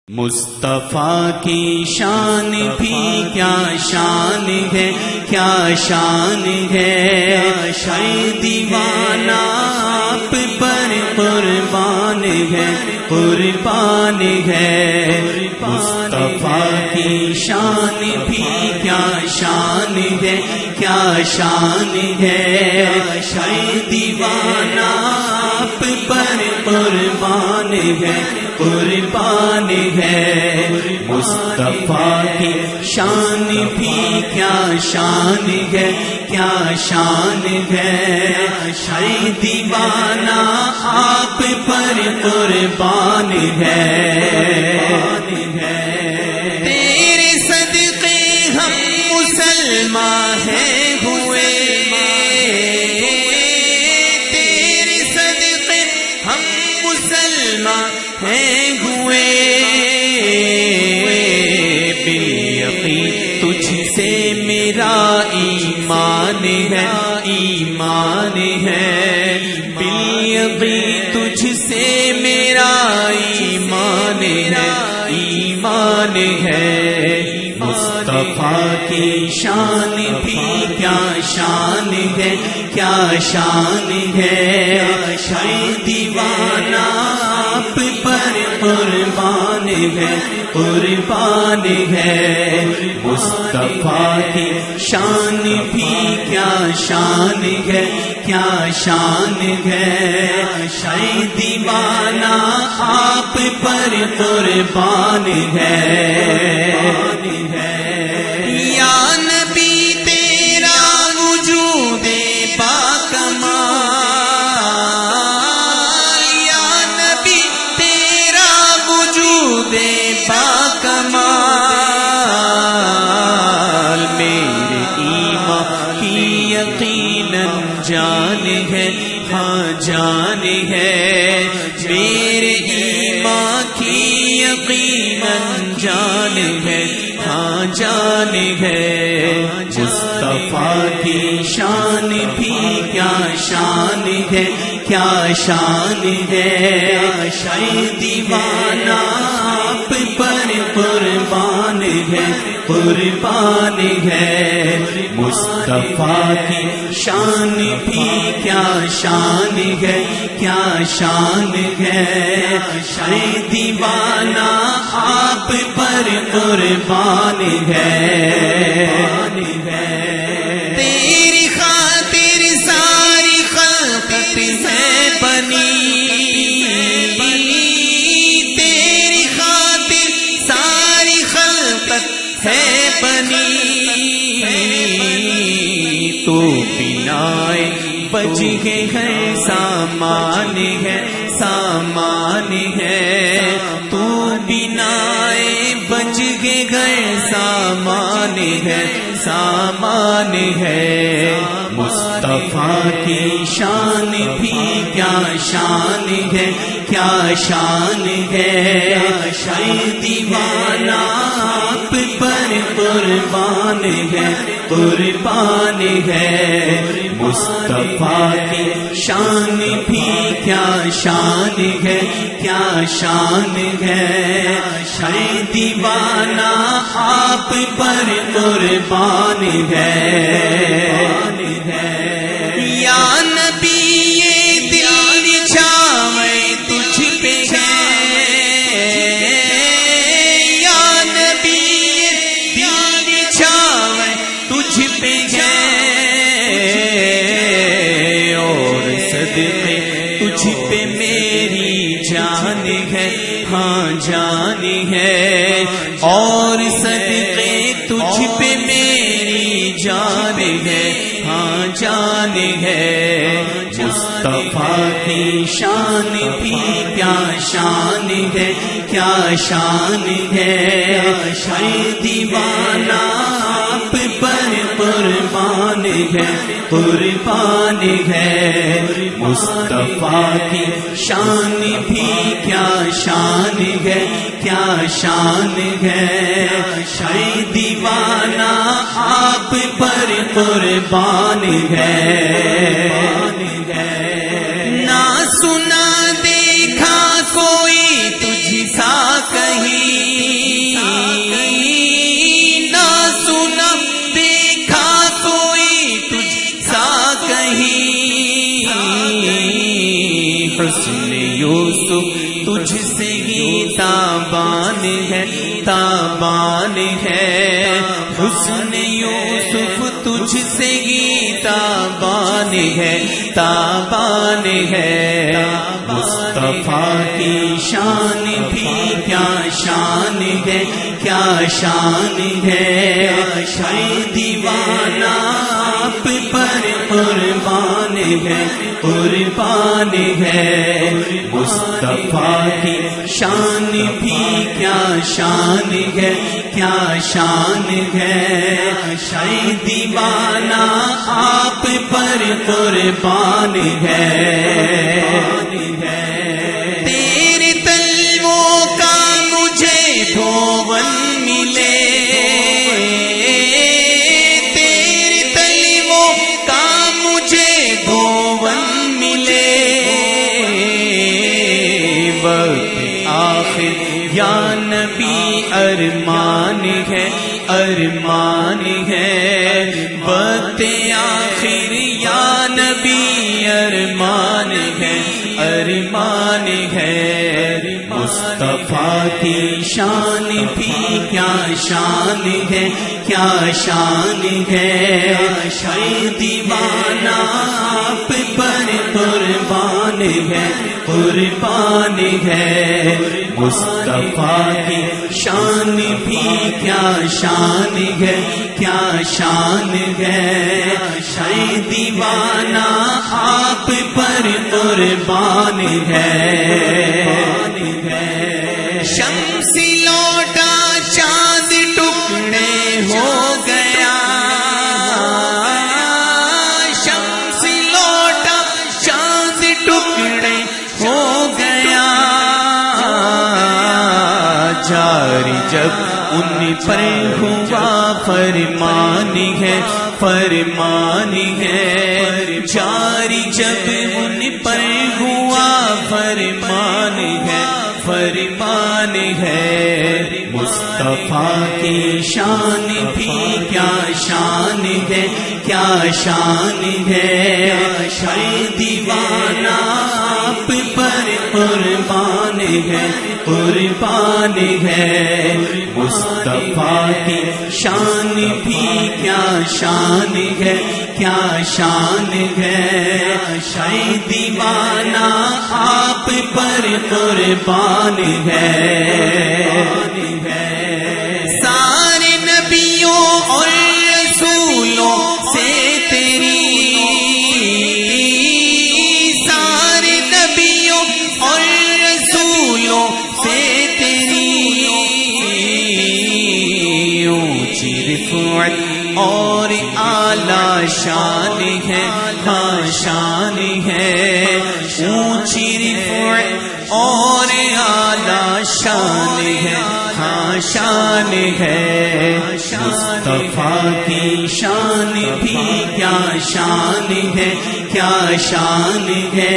مصطفیٰ کی شان بھی کیا شان ہے، کیا شان ہے، شاید دیوانہ آپ پر قربان ہے، قربان ہے۔ مصطفیٰ کی شان بھی کیا شان ہے، کیا شان ہے، شاید دیوانہ آپ پر قربان ہے، قربان ہے۔ مصطفیٰ کی شان بھی کیا شان ہے، کیا شان ہے، شاید دیوانہ آپ پر قربان ہے۔ تیرے صدقے ہم مسلمان ہیں ہوئے، تیرے صدقے ہم مسلمان ہیں ہوئے، بالیقین تجھ سے میرا ایمان ہے، ایمان ہے، بالیقین تجھ سے میرا ایمان ہے، ایمان ہے۔ مصطفیٰ کی شان بھی کیا شان ہے، کیا شان ہے، شاید دیوانہ آپ پر قربان ہے، قربان ہے۔ مصطفیٰ کی شان بھی کیا شان ہے، کیا شان ہے، شاید دیوانہ آپ پر قربان ہے۔ یا نبی تیرا وجود باکمال، یا نبی تیرا وجود باکمال، میرے ایمان کی یقیناً جان ہے، ہاں جان ہے، میرے ایمان کی یقیناً جان ہے، ہاں جان ہے۔ مصطفیٰ کی شان بھی کیا شان ہے، کیا شان ہے، شاید دیوانہ آپ پر قربان ہے، قربان ہے۔ مصطفیٰ کی شان بھی کیا شان ہے، کیا شان ہے، شاید دیوانہ آپ پر قربان ہے۔ تیری خاطر ساری خلقت ہے بنی، تیری خاطر ساری خلقت ہے بنی، تو بنائے بج کے گھر سامان ہے، سامان ہے، تو بنائے بج کے گھر سامان ہے، سامان ہے۔ مصطفیٰ کی شان بھی کیا شان ہے، کیا شان ہے، شاید دیوانہ آپ پر قربان ہے، قربان ہے۔ مصطفیٰ کی شان بھی کیا شان ہے، کیا شان ہے، شاید دیوانہ آپ پر قربان ہے۔ یا نبی یہ دل نچھاوے تجھ پہ ہے، یا نبی یہ دل نچھاوے تجھ پہ ہے، اور صدقے تجھ پہ میری جان ہے، ہاں جان ہے، اور صدقے تجھ پہ میری جان ہے، ہاں جان ہے۔ مصطفیٰ کی شان بھی کیا شان ہے، کیا شان ہے، شاید دیوانہ آپ پر قربان ہے، قربان ہے۔ مصطفیٰ کی شان بھی کیا شان ہے، کیا شان ہے، شاید دیوانہ آپ پر قربان ہے۔ نہ سنا دیکھا کوئی تجھ سا کہیں، ہی تابان ہے، تابان ہے، حسن یوسف تجھ سے ہی تابان ہے، تابان ہے، مصطفیٰ کی شان بھی کیا شان ہے، کیا شان ہے، شاید دیوانہ آپ پر قربان ہے، قربان ہے، مصطفیٰ کی شان بھی کیا شان ہے، کیا شان ہے، شاید دیوانہ آپ پر قربان ہے، تیرے تلووں کا مجھے دھون ملے، تیرے تلووں کا مجھے دھون ملے، وقت آخر یا نبی ارمان ہے، ارمان ہے، وقت آخر یا نبی ارمان ہے، ارمان ہے، مصطفیٰ کی شان بھی کیا شان ہے، کیا شان ہے، شاید دیوانہ آپ پر قربان ہے، قربان ہے، مصطفیٰ کی شان بھی کیا شان ہے، کیا شان ہے، شاید دیوانہ آپ پر قربان ہے، شمس لوٹا چاند ٹکڑے ہو گیا، شمس لوٹا چاند ٹکڑے ہو گیا، جاری جب ان پر ہوا فرمان ہے، فرمان ہے، جاری جب ان پر ہوا فرمان ہے، فرمان ہے، مصطفیٰ کی شان بھی کیا شان ہے، کیا شان ہے، شاید دیوانہ آپ پر قربان ہے، قربان ہے، مصطفیٰ کی شان بھی کیا شان ہے، کیا شان ہے، شاید دیوانہ آپ پر قربان ہے، سارے نبیوں اور رسولوں سے تیری، سارے نبیوں اور رسولوں سے تیری اونچی رفعت اور اعلی شان ہے، ہاں شان ہے، اونچی رفعت اور اعلی شان ہے، ہاں شان ہے، مصطفیٰ کی شان بھی کیا شان ہے، کیا شان ہے،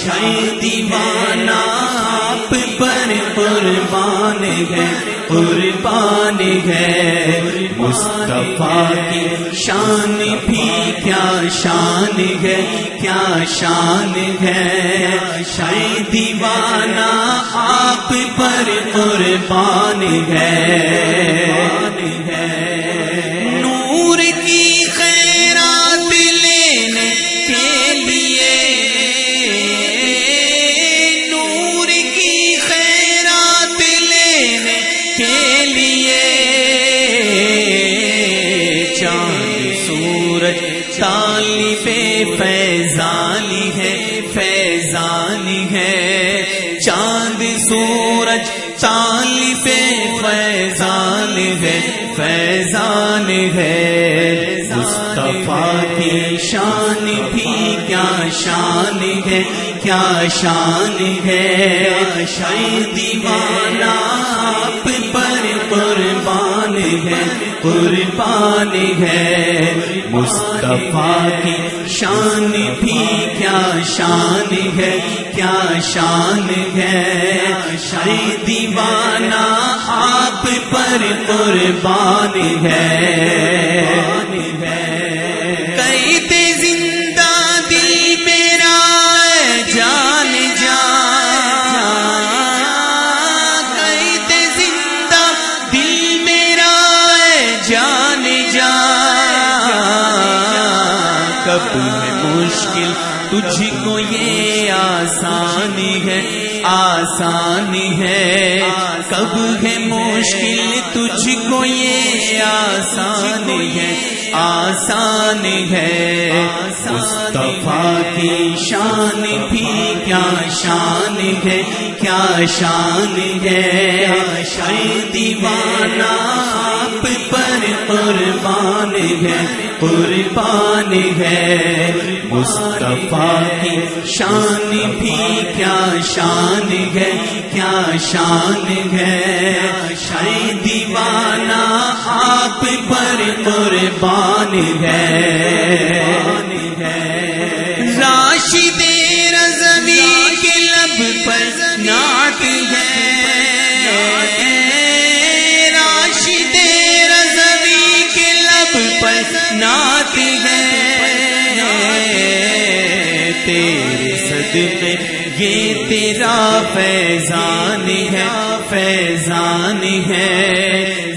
شاید دیوانہ آپ پر قربان ہے، قربان ہے، مصطفیٰ کی شان بھی کیا شان ہے، کیا شان ہے، شاید دیوانہ آپ پر قربان ہے، نور کی خیرات لینے کے لیے، نور کی خیرات لینے کے لیے، چاند سورج طالب فیضانی ہے، فیضانی ہے، چاند سورج طالب فیضان ہے، فیضان ہے، مصطفیٰ کی شان بھی کیا شان ہے، کیا شان ہے، شاید دیوانہ آپ پر قربان ہے، قربان ہے، مصطفیٰ کی شان بھی کیا شان ہے، کیا شان ہے، شاید دیوانہ آپ پر قربان ہے، کہتے زندہ دل میرا جان جان، مشکل تجھ کو یہ آسان ہے، آسان ہے، کب ہے مشکل تجھ کو یہ آسان ہے، آسان ہے، مصطفیٰ کی شان بھی کیا شان ہے، کیا شان ہے، شاید دیوانہ آپ پر قربان ہے، قربان ہے، مصطفیٰ کی شان بھی کیا شان ہے، کیا شان ہے، شاید دیوانہ آپ پر قربان ہے، راشد رضوی کے لب پر نعت ہے، راشد رضوی کے لب پر نعت ہے، تیرے صدقے یہ تیرا فیضان ہے، فیضان ہے،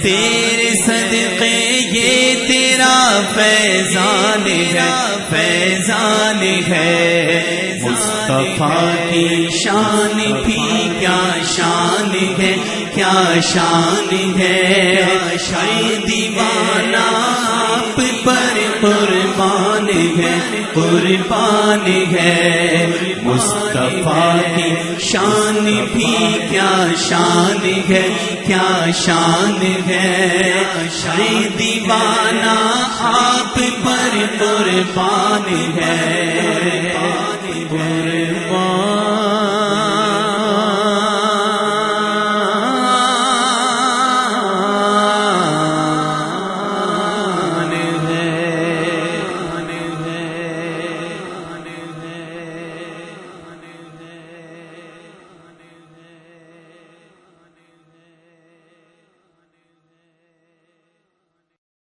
تیرے صدقے یہ تیرا فیضان ہے، فیضان ہے، مصطفیٰ کی شان بھی کیا شان ہے، کیا شان ہے، شاید دیوانہ آپ پر قربان ہے، قربان ہے، مصطفیٰ کی شان بھی کیا شان ہے، کیا شان ہے، شاید دیوانہ آپ پر قربان ہے۔